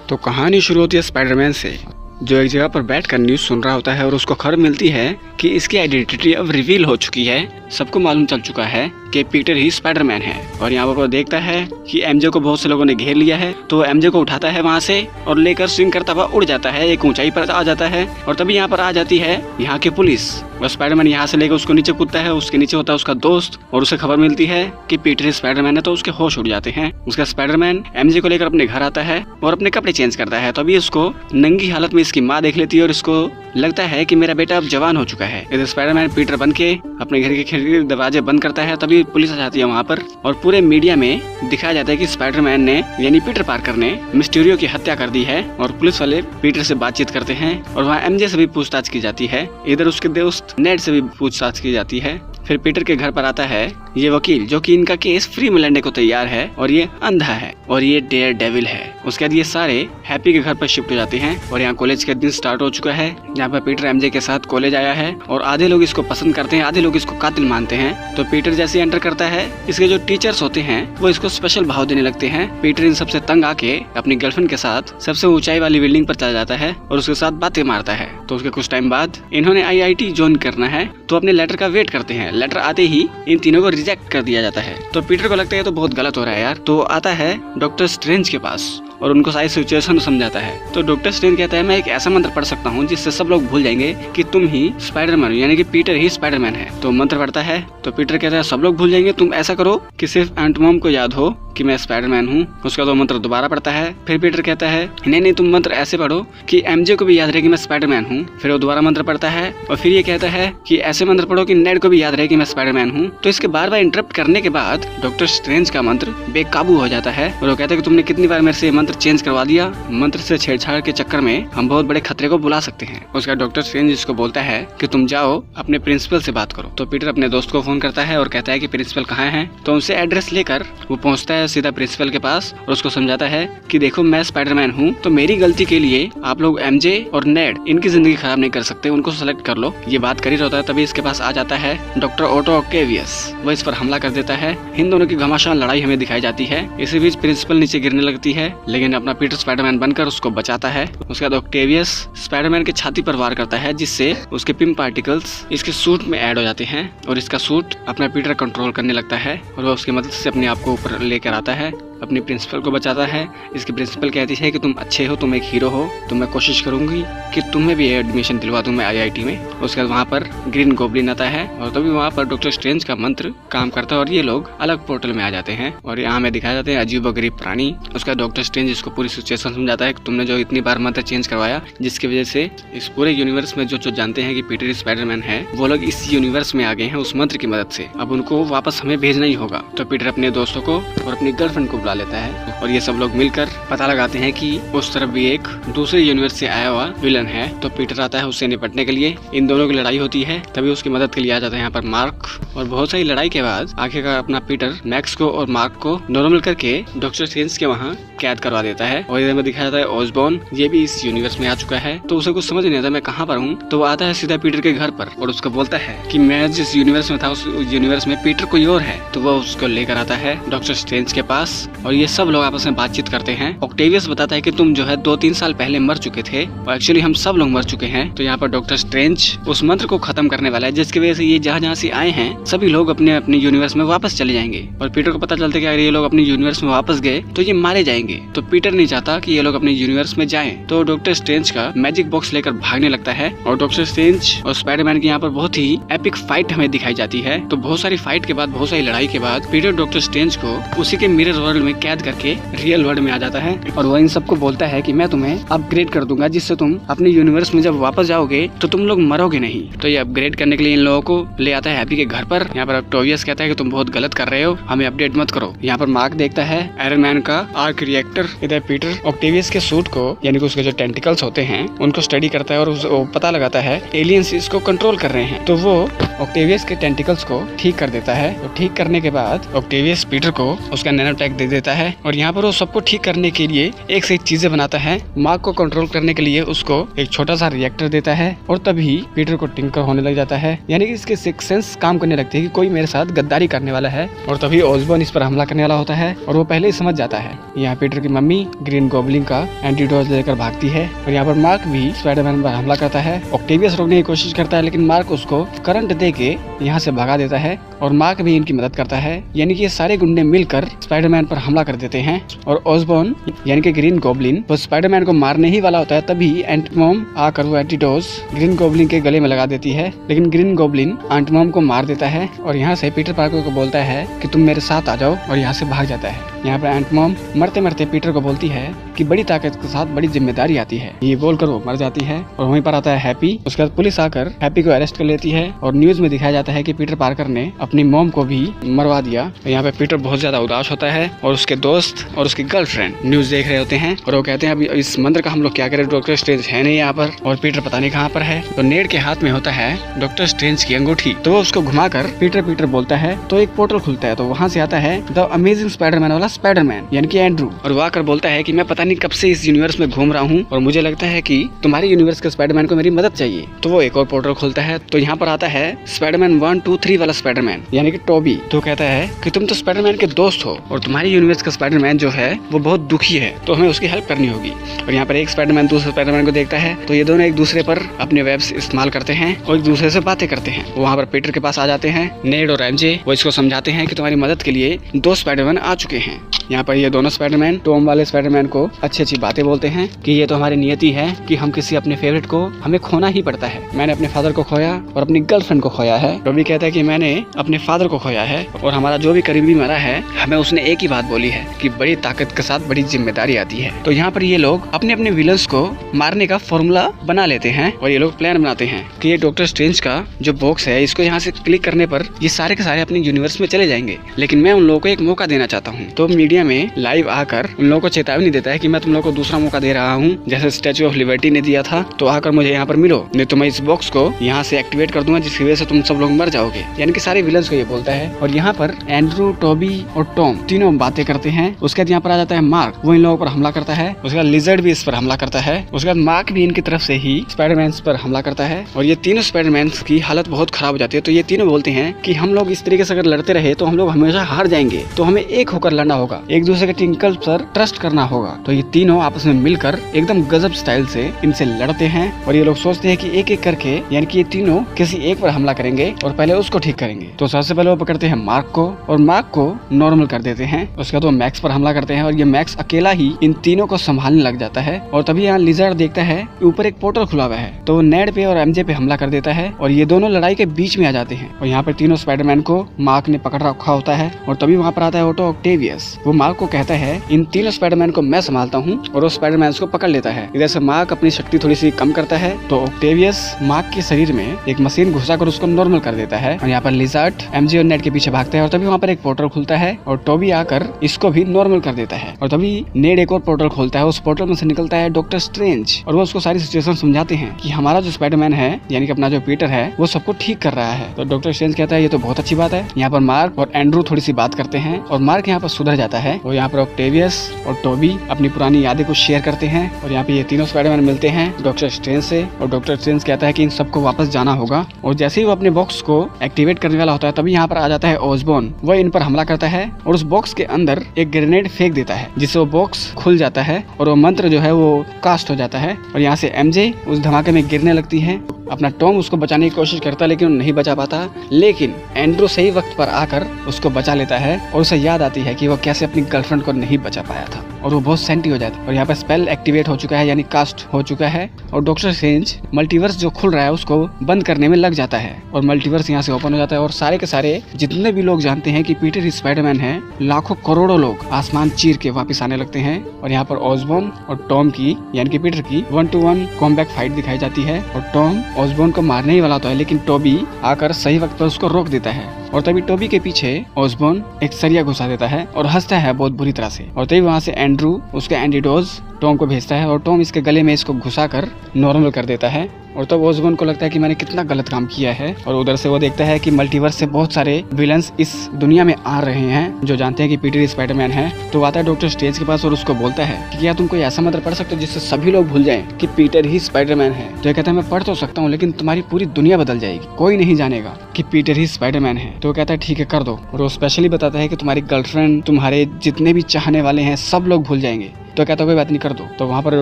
तो कहानी शुरू होती है स्पाइडरमैन से, जो एक जगह पर बैठकर न्यूज़ सुन रहा होता है और उसको खबर मिलती है कि इसकी आइडेंटिटी अब रिवील हो चुकी है। सबको मालूम चल चुका है कि पीटर ही स्पाइडरमैन है। और यहाँ पर वो देखता है कि एमजे को बहुत से लोगों ने घेर लिया है, तो एमजे को उठाता है वहाँ से और लेकर स्विंग करता हुआ उड़ जाता है, एक ऊंचाई पर आ जाता है। और तभी यहाँ पर आ जाती है यहाँ की पुलिस। और स्पाइडरमैन यहाँ से लेकर उसको नीचे कूदता है, उसके नीचे होता है उसका दोस्त और उसे खबर मिलती है कि पीटर स्पाइडरमैन है, तो उसके होश उड़ जाते हैं। उसका स्पाइडरमैन एमजे को लेकर अपने घर आता है और अपने कपड़े चेंज करता है। तभी उसको नंगी हालत में इसकी माँ देख लेती है और इसको लगता है कि मेरा बेटा अब जवान हो चुका है। इधर स्पाइडरमैन पीटर बन के अपने घर के खिड़की दरवाजे बंद करता है। तभी पुलिस आ जाती है वहाँ पर और पूरे मीडिया में दिखाया जाता है कि स्पाइडरमैन ने यानी पीटर पार्कर ने मिस्टीरियो की हत्या कर दी है। और पुलिस वाले पीटर से बातचीत करते हैं और वहाँ एमजे से भी पूछताछ की जाती है। इधर उसके दोस्त नेड से भी पूछताछ की जाती है। फिर पीटर के घर पर आता है ये वकील, जो कि इनका केस फ्री में लड़ने को तैयार है और ये अंधा है और ये डेयर डेविल है। उसके बाद ये सारे हैप्पी के घर पर शिफ्ट हो जाते हैं और यहाँ कॉलेज का दिन स्टार्ट हो चुका है। यहाँ पर पीटर एमजे के साथ कॉलेज आया है और आधे लोग इसको पसंद करते हैं, आधे लोग इसको कातिल मानते हैं। तो पीटर जैसे एंटर करता है, इसके जो टीचर्स होते हैं वो इसको स्पेशल भाव देने लगते हैं। पीटर इन सबसे तंग आके अपनी गर्लफ्रेंड के साथ सबसे ऊंचाई वाली बिल्डिंग पर चला जाता है और उसके साथ बातें मारता है। तो उसके कुछ टाइम बाद इन्होंने IIT ज्वाइन करना है, तो अपने लेटर का वेट करते हैं। लेटर आते ही इन तीनों को रिजेक्ट कर दिया जाता है। तो पीटर को लगता है तो बहुत गलत हो रहा है यार। तो आता है डॉक्टर स्ट्रेंज के पास और उनको सारी सिचुएशन समझाता है। तो डॉक्टर स्ट्रेंज कहता है मैं एक ऐसा मंत्र पढ़ सकता हूँ जिससे सब लोग भूल जाएंगे कि तुम ही स्पाइडरमैन हो, यानी कि पीटर ही स्पाइडरमैन है। तो मंत्र पढ़ता है तो पीटर कहता है सब लोग भूल जाएंगे, तुम ऐसा करो कि सिर्फ आंट मॉम को याद हो कि मैं स्पाइडरमैन हूँ। उसका तो मंत्र दोबारा पढ़ता है। फिर पीटर कहता है नहीं तुम मंत्र ऐसे पढ़ो कि एमजे को भी याद रहे कि मैं स्पाइडरमैन हूँ। फिर वो दोबारा मंत्र पढ़ता है और फिर ये कहता है कि ऐसे मंत्र पढ़ो कि नेड को भी याद रहे कि मैं स्पाइडरमैन हूँ। तो इसके बार बार इंटरप्ट करने के बाद डॉक्टर स्ट्रेंज का मंत्र बेकाबू हो जाता है और वो कहता है कि तुमने कितनी बार मेरे से मंत्र चेंज करवा दिया। मंत्र से छेड़छाड़ के चक्कर में हम बहुत बड़े खतरे को बुला सकते हैं। उसका डॉक्टर स्ट्रेंज इसको बोलता है कि तुम जाओ अपने प्रिंसिपल से बात करो। तो पीटर अपने दोस्त को फोन करता है और कहता है कि प्रिंसिपल कहाँ है। तो उनसे एड्रेस लेकर वो पहुंचता है सीधा प्रिंसिपल के पास और उसको समझाता है कि देखो मैं स्पाइडरमैन हूँ, तो मेरी गलती के लिए आप लोग एमजे और नेड इनकी जिंदगी खराब नहीं कर सकते, उनको सेलेक्ट कर लो। ये बात कर ही रहता है तभी इसके पास आ जाता है डॉक्टर ऑटो ऑक्टेवियस। वो इस पर हमला कर देता है। इन दोनों की घमासान लड़ाई हमें दिखाई जाती है। इसी बीच प्रिंसिपल नीचे गिरने लगती है, लेकिन अपना पीटर स्पाइडरमैन बनकर उसको बचाता है। उसके बाद ऑक्टेवियस स्पाइडरमैन के छाती पर वार करता है, जिससे उसके पिम पार्टिकल्स इसके सूट में ऐड हो जाते हैं और इसका सूट अपना पीटर कंट्रोल करने लगता है और वो उसकी मदद से अपने आप को ऊपर लेकर आता है, अपनी प्रिंसिपल को बचाता है। इसकी प्रिंसिपल कहती है कि तुम अच्छे हो, तुम एक हीरो हो, तो मैं कोशिश करूंगी कि तुम्हें भी एडमिशन दिलवा दूं मैं IIT में। उसके बाद वहाँ पर ग्रीन गोब्लिन आता है और तभी वहाँ पर डॉक्टर स्ट्रेंज का मंत्र काम करता है और ये लोग अलग पोर्टल में आ जाते हैं और यहाँ में दिखाया जाते हैं अजीबोगरीब प्राणी। उसका डॉक्टर स्ट्रेंज इसको पूरी सिचुएशन समझाता है कि तुमने जो इतनी बार मंत्र चेंज करवाया, जिसकी वजह से इस पूरे यूनिवर्स में जो जानते हैं कि पीटर स्पाइडरमैन है, वो लोग इस यूनिवर्स में आ गए हैं उस मंत्र की मदद से। अब उनको वापस हमें भेजना ही होगा। तो पीटर अपने दोस्तों को और अपनी गर्लफ्रेंड को बुला लेता है और ये सब लोग मिलकर पता लगाते हैं कि उस तरफ भी एक दूसरे यूनिवर्स से आया हुआ विलन है। तो पीटर आता है उससे निपटने के लिए। इन दोनों की लड़ाई होती है, तभी उसकी मदद के लिए आ जाता है यहाँ पर मार्क। और बहुत सारी लड़ाई के बाद आखिरकार अपना पीटर मैक्स को और मार्क को नॉर्मल करके डॉक्टर स्ट्रेंज के वहाँ कैद करवा देता है। और इधर में दिखाया जाता है ऑसबॉर्न, ये भी इस यूनिवर्स में आ चुका है। तो उसे कुछ समझ नहीं आता मैं कहाँ पर हूँ। तो वो आता है सीधा पीटर के घर पर और उसको बोलता है कि मैं जिस यूनिवर्स में था उस यूनिवर्स में पीटर कोई और है। तो वो उसको लेकर आता है डॉक्टर स्ट्रेंज के पास और ये सब लोग आपस में बातचीत करते हैं। ऑक्टेवियस बताता है कि तुम जो है 2-3 साल पहले मर चुके थे और एक्चुअली हम सब लोग मर चुके हैं। तो यहाँ पर डॉक्टर स्ट्रेंज उस मंत्र को खत्म करने वाला है, जिसकी वजह से ये जहाँ से आए हैं सभी लोग अपने अपने यूनिवर्स में वापस चले जाएंगे। और पीटर को पता चलता है कि अगर ये लोग अपने यूनिवर्स में वापस गए तो ये मारे जाएंगे। तो पीटर नहीं चाहता कि ये लोग अपने यूनिवर्स में जाएं। तो डॉक्टर स्ट्रेंज का मैजिक बॉक्स लेकर भागने लगता है और डॉक्टर स्ट्रेंज और स्पाइडरमैन की यहाँ पर बहुत ही एपिक फाइट हमें दिखाई जाती है। तो बहुत सारी फाइट के बाद, बहुत सारी लड़ाई के बाद पीटर डॉक्टर स्ट्रेंज को उसी के मिरर वर्ल्ड में कैद करके रियल वर्ल्ड में आ जाता है और वो इन सबको बोलता है कि मैं तुम्हें अपग्रेड कर दूंगा, जिससे तुम अपने यूनिवर्स में जब वापस जाओगे तो तुम लोग मरोगे नहीं। तो ये अपग्रेड करने के लिए इन लोगों को ले आता है हैप्पी के घर पर। यहाँ पर ऑक्टेवियस कहता है कि तुम बहुत गलत कर रहे हो, हमें अपडेट मत करो। यहाँ पर मार्क देखता है आयरन मैन का आर्क रिएक्टर। इधर पीटर ऑक्टेवियस के सूट को यानी कि उसके जो टेंटिकल्स होते हैं उनको स्टडी करता है और वो पता लगाता है एलियंस इसको कंट्रोल कर रहे हैं। तो वो ऑक्टेवियस के टेंटिकल्स को ठीक कर देता है। तो ठीक करने के बाद ऑक्टेवियस पीटर को उसका नैनो टैग दे देता है और यहाँ पर वो सबको ठीक करने के लिए एक से एक चीजें बनाता है। मार्क को कंट्रोल करने के लिए उसको एक छोटा सा रिएक्टर देता है और तभी पीटर को टिंकर होने लग जाता है, यानी कि इसके सिक्स सेंस काम करने लगती है कि कोई मेरे साथ गद्दारी करने वाला है। और तभी ऑसबॉर्न इस पर हमला करने वाला होता है और वो पहले ही समझ जाता है। यहाँ पीटर की मम्मी मम्मी ग्रीन गॉब्लिन का एंटीडोज लेकर भागती है और यहाँ पर मार्क भी स्पाइडरमैन पर हमला करता है। ऑक्टेवियस रोकने की कोशिश करता है लेकिन मार्क उसको करंट दे के यहाँ से भगा देता है और मार्क भी इनकी मदद करता है। यानी कि ये सारे गुंडे मिलकर स्पाइडरमैन पर हमला कर देते हैं और ऑसबॉर्न यानी कि ग्रीन गॉब्लिन वो स्पाइडरमैन को मारने ही वाला होता है, तभी आंट मॉम आकर वो एंटीडोज ग्रीन गॉब्लिन के गले में लगा देती है। लेकिन ग्रीन गॉब्लिन आंट मॉम को मार देता है और यहाँ से पीटर पार्कर को बोलता है कि तुम मेरे साथ आ जाओ और यहाँ से भाग जाता है। यहाँ पर आंट मॉम मरते मरते पीटर को बोलती है कि बड़ी ताकत के साथ बड़ी जिम्मेदारी आती है। ये बोलकर वो मर जाती है और वहीं पर आता है हैप्पी। उसके बाद पुलिस आकर हैप्पी को अरेस्ट कर लेती है और न्यूज में दिखाया जाता है कि पीटर पार्कर ने अपनी मॉम को भी मरवा दिया। तो यहाँ पे पीटर बहुत ज्यादा उदास होता है और उसके दोस्त और उसकी गर्लफ्रेंड न्यूज देख रहे होते हैं और वो कहते हैं अभी इस मंदिर का हम लोग क्या करें, डॉक्टर स्ट्रेंज है नहीं यहाँ पर और पीटर पता नहीं कहाँ पर है। तो नेड के हाथ में होता है डॉक्टर स्ट्रेंज की अंगूठी, तो वो उसको घुमाकर पीटर बोलता है तो एक पोर्टल खुलता है। तो वहाँ से आता है द अमेजिंग स्पाइडरमैन वाला स्पाइडरमैन यानी कि एंड्रू, और वो आकर बोलता है कि मैं पता नहीं कब से इस यूनिवर्स में घूम रहा हूँ और मुझे लगता है कि तुम्हारे यूनिवर्स के स्पाइडरमैन को मेरी मदद चाहिए। तो वो एक और पोर्टल खोलता है। तो यहाँ पर आता है स्पाइडरमैन 1, 2, 3 वाला स्पाइडरमैन यानी कि टॉबी। तो कहता है कि तुम तो स्पाइडरमैन के दोस्त हो और तुम्हारी यूनिवर्स का स्पाइडरमैन जो है वो बहुत दुखी है, तो हमें उसकी हेल्प करनी होगी। और यहाँ पर एक स्पाइडरमैन दूसरे स्पाइडरमैन को देखता है तो ये दोनों एक दूसरे पर अपने वेब्स इस्तेमाल करते हैं और एक दूसरे से बातें करते हैं। वहाँ पर पीटर के पास आ जाते हैं नेड और एमजे, वो इसको समझाते हैं कि तुम्हारी मदद के लिए 2 स्पाइडरमैन आ चुके हैं। यहाँ पर ये दोनों स्पाइडरमैन टॉम वाले स्पाइडरमैन को अच्छी अच्छी बातें बोलते हैं कि ये तो हमारी नियति है कि हम किसी अपने फेवरेट को हमें खोना ही पड़ता है। मैंने अपने फादर को खोया और अपनी गर्लफ्रेंड को खोया है। टॉबी कहता है कि मैंने अपने फादर को खोया है और हमारा जो भी करीबी मरा है हमें उसने एक ही बात बोली है कि बड़ी ताकत के साथ बड़ी जिम्मेदारी आती है। तो यहाँ पर ये लोग अपने अपने विलन्स को मारने का फॉर्मूला बना लेते हैं और ये लोग प्लान बनाते हैं कि ये डॉक्टर स्ट्रेंज का जो बॉक्स है इसको यहाँ से क्लिक करने पर ये सारे के सारे अपने यूनिवर्स में चले जाएंगे, लेकिन मैं उन लोगों को एक मौका देना चाहता हूँ। तो मीडिया में लाइव आकर उन लोगों को चेतावनी देता है कि मैं तुम लोगों को दूसरा मौका दे रहा हूँ, जैसे स्टैचू ऑफ लिबर्टी ने दिया था। तो आकर मुझे यहाँ पर मिलो, नहीं तो मैं इस बॉक्स को यहाँ से एक्टिवेट कर दूंगा जिसकी वजह से तुम सब लोग मर जाओगे। यानी कि सारे विलन्स को ये बोलता है। और यहाँ पर एंड्रू, टॉबी और टॉम तीनों बातें करते हैं। उसके बाद यहाँ पर आ जाता है मार्क, वो इन लोगों पर हमला करता है। उसके बाद लिजर्ड भी इस पर हमला करता है। उसके बाद मार्क भी इनकी तरफ से ही स्पाइडरमैन पर हमला करता है और ये तीनों स्पाइडरमैन की हालत बहुत खराब हो जाती है। तो ये तीनों बोलते हैं कि हम लोग इस तरीके से अगर लड़ते रहे तो हम लोग हमेशा हार जाएंगे, तो हमें एक होकर लड़ना होगा, एक दूसरे के टिंकल पर ट्रस्ट करना होगा। तो ये तीनों आपस में मिलकर एकदम गजब स्टाइल से इनसे लड़ते हैं और ये लोग सोचते हैं कि एक एक करके यानी कि ये तीनों किसी एक पर हमला करेंगे और पहले उसको ठीक करेंगे। तो सबसे पहले वो पकड़ते हैं मार्क को और मार्क को नॉर्मल कर देते हैं। उसके बाद वो मैक्स पर हमला करते हैं और ये मैक्स अकेला ही इन तीनों को संभालने लग जाता है। और तभी यहाँ लिजर्ड देखता है ऊपर एक पोर्टल खुला हुआ है, तो वो नेड पे और एमजे पे हमला कर देता है और ये दोनों लड़ाई के बीच में आ जाते हैं। और यहाँ पर तीनों स्पाइडरमैन को मार्क ने पकड़ रखा होता है और तभी वहाँ पर आता है ऑटो ऑक्टेवियस। वो मार्क को कहता है इन तीनों स्पाइडरमैन को मैं संभालता हूँ और वो स्पाइडरमैन को पकड़ लेता है। इधर से मार्क अपनी शक्ति थोड़ी सी कम करता है तो ऑक्टेवियस मार्क के शरीर में एक मशीन घुसाकर उसको नॉर्मल कर देता है। और यहाँ पर लिजर्ड एमजे और नेड के पीछे भागता है और तभी वहाँ पर एक पोर्टल खुलता है और टॉबी आकर इसको भी नॉर्मल कर देता है। और तभी नेड एक और पोर्टल खोलता है, उस पोर्टल में से निकलता है डॉक्टर स्ट्रेंज और वो उसको सारी सिचुएशन समझाते हैं कि हमारा जो स्पाइडरमैन है यानी कि अपना जो पीटर है वो सबको ठीक कर रहा है। तो डॉक्टर स्ट्रेंज कहता है ये तो बहुत अच्छी बात है। यहाँ पर मार्क और एंड्रू थोड़ी सी बात करते हैं और मार्क यहाँ पर सुधर जाता है और यहाँ पर ऑक्टेवियस और टॉबी अपनी पुरानी यादें को शेयर करते हैं। और यहाँ पे ये तीनों स्पाइडरमैन मिलते हैं डॉक्टर स्ट्रेंज से और डॉक्टर स्ट्रेंज कहता है कि इन सबको वापस जाना होगा। और जैसे ही वो अपने बॉक्स को एक्टिवेट करने वाला होता है तभी यहाँ पर आ जाता है ऑसबॉर्न, वो इन पर हमला करता है और उस बॉक्स के अंदर एक ग्रेनेड फेंक देता है जिससे वो बॉक्स खुल जाता है और वो मंत्र जो है वो कास्ट हो जाता है। और यहाँ से एमजे उस धमाके में गिरने लगती है। अपना टॉम उसको बचाने की कोशिश करता है लेकिन नहीं बचा पाता, लेकिन एंड्रू सही वक्त पर आकर उसको बचा लेता है और उसे याद आती है कि वो कैसे अपनी गर्लफ्रेंड को नहीं बचा पाया था और वो बहुत सेंटी हो जाता है। और यहाँ पर स्पेल एक्टिवेट हो चुका है यानी कास्ट हो चुका है और डॉक्टर स्ट्रेंज मल्टीवर्स जो खुल रहा है उसको बंद करने में लग जाता है और मल्टीवर्स यहाँ से ओपन हो जाता है और सारे के सारे जितने भी लोग जानते हैं कि पीटर ही स्पाइडरमैन है, लाखों करोड़ों लोग आसमान चीर के वापस आने लगते हैं। और यहाँ पर ऑसबॉर्न और टॉम की यानी कि पीटर की 1-to-1 कॉम्बैट फाइट दिखाई जाती है और टॉम ऑसबॉर्न को मारने ही वाला होता है लेकिन टॉबी आकर सही वक्त पर उसको रोक देता है। और तभी टॉबी के पीछे ऑसबॉर्न एक सरिया घुसा देता है और हंसता है बहुत बुरी तरह से। और तभी वहाँ से एंड्रू उसका एंटीडोज टॉम को भेजता है और टॉम इसके गले में इसको घुसाकर नॉर्मल कर देता है। और तब ऑसबॉर्न को लगता है कि मैंने कितना गलत काम किया है और उधर से वो देखता है कि मल्टीवर्स से बहुत सारे विलन्स इस दुनिया में आ रहे हैं जो जानते हैं कि पीटर स्पाइडरमैन है। तो आता है डॉक्टर स्ट्रेंज के पास और उसको बोलता है कि क्या तुम कोई ऐसा मंत्र पढ़ सकते हो जिससे सभी लोग भूल जाएं कि पीटर ही स्पाइडरमैन है। तो कहता है मैं पढ़ तो सकता हूँ लेकिन तुम्हारी पूरी दुनिया बदल जाएगी, कोई नहीं जानेगा कि पीटर ही स्पाइडरमैन है। तो कहता है ठीक है कर दो। और वो स्पेशली बताता है कि तुम्हारी गर्लफ्रेंड, तुम्हारे जितने भी चाहने वाले हैं सब लोग भूल जाएंगे तो कहता है कोई बात नहीं कर दो। तो वहाँ पर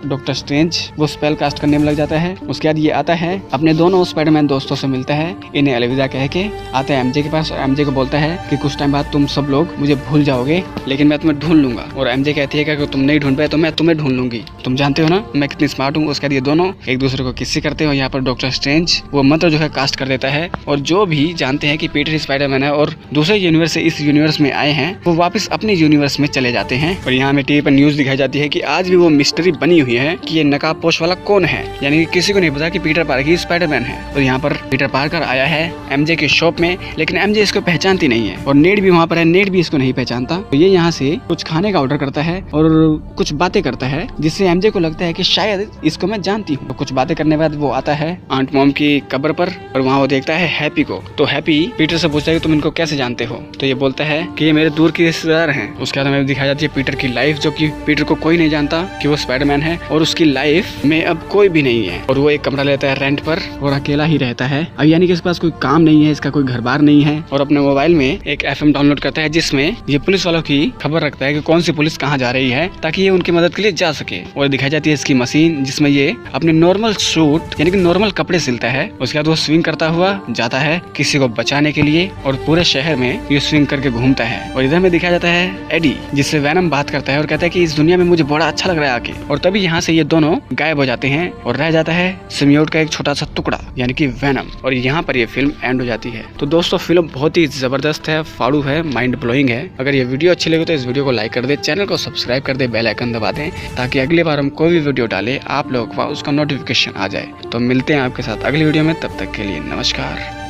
डॉक्टर स्ट्रेंज वो स्पेल कास्ट करने में लग जाता है। उसके बाद ये आता है अपने दोनों स्पाइडरमैन दोस्तों से मिलता है, इन्हें अलविदा कह के आता है एमजे के पास। एमजे को बोलता है कि कुछ टाइम बाद तुम सब लोग मुझे भूल जाओगे, लेकिन मैं तुम्हें ढूंढ लूंगा। और एमजे कहती है कि अगर तुम नहीं ढूंढ पाए तो मैं तुम्हें ढूंढ लूंगी, तुम जानते हो ना मैं कितनी स्मार्ट हूँ। उसके बाद ये दोनों एक दूसरे को किस्से करते हैं। यहाँ पर डॉक्टर स्ट्रेंज वो मंत्र जो है कास्ट कर देता है, और जो भी जानते हैं कि पीटर स्पाइडरमैन है और दूसरे यूनिवर्स से इस यूनिवर्स में आए हैं वो वापस अपने यूनिवर्स में चले जाते हैं। और यहाँ हमें टीवी पर न्यूज दिखाई जाती है कि आज भी वो मिस्ट्री बनी हुई है कि ये नकाबपोश वाला कौन है, यानी कि किसी को नहीं पता कि पीटर पार्कर ही स्पाइडरमैन है। और यहाँ पर पीटर पार्कर आया है एमजे के शॉप में, लेकिन एमजे इसको पहचानती नहीं है। और नेड भी वहाँ पर है, नेड भी इसको नहीं पहचानता। तो ये यहाँ से कुछ खाने का ऑर्डर करता है और कुछ बातें करता है, जिससे एमजे को लगता है कि शायद इसको मैं जानती हूँ। तो कुछ बातें करने के बाद वो आता है आंट मॉम की कब्र पर, और वहाँ वो देखता है हैप्पी को। तो हैप्पी पीटर से पूछता है कि तुम इनको कैसे जानते हो। तो ये बोलता है कि ये मेरे दूर के रिश्तेदार हैं। उसके बाद हमें दिखाई जाती है पीटर की लाइफ, जो कि पीटर को कोई नहीं जानता कि वो स्पाइडरमैन है, और उसकी लाइफ में अब कोई भी नहीं है। और वो एक कमरा लेता है रेंट पर और अकेला ही रहता है। अब यानी कि इसके पास कोई काम नहीं है, इसका कोई घर बार नहीं है। और अपने मोबाइल में एक FM डाउनलोड करता है, जिसमें ये पुलिस वालों की खबर रखता है कि कौन सी पुलिस कहाँ जा रही है, ताकि ये उनकी मदद के लिए जा सके। और दिखाई जाती है इसकी मशीन, जिसमें ये अपने नॉर्मल सूट यानी कि नॉर्मल कपड़े सिलता है। उसके बाद वो स्विंग करता हुआ जाता है किसी को बचाने के लिए, और पूरे शहर में ये स्विंग करके घूमता है। और इधर में दिखाया जाता है एडी, जिससे वैनम बात करता है और कहता है कि इस दुनिया में मुझे बड़ा अच्छा लग रहा है आके। और तभी यहाँ से ये दोनों गायब हो जाते हैं और रह जाता है सिम्बियोट का एक छोटा सा टुकड़ा, यानी कि वैनम। और यहाँ पर ये फिल्म एंड हो जाती है। तो दोस्तों फिल्म बहुत ही जबरदस्त है, फाड़ू है, माइंड ब्लोइंग है। अगर ये वीडियो अच्छी लगे तो इस वीडियो को लाइक कर दे, चैनल को सब्सक्राइब कर दे, बेल आइकन दबा दें, ताकि अगली बार हम कोई भी वीडियो डाले आप लोगों को उसका नोटिफिकेशन आ जाए। तो मिलते हैं आपके साथ अगली वीडियो में, तब तक के लिए नमस्कार।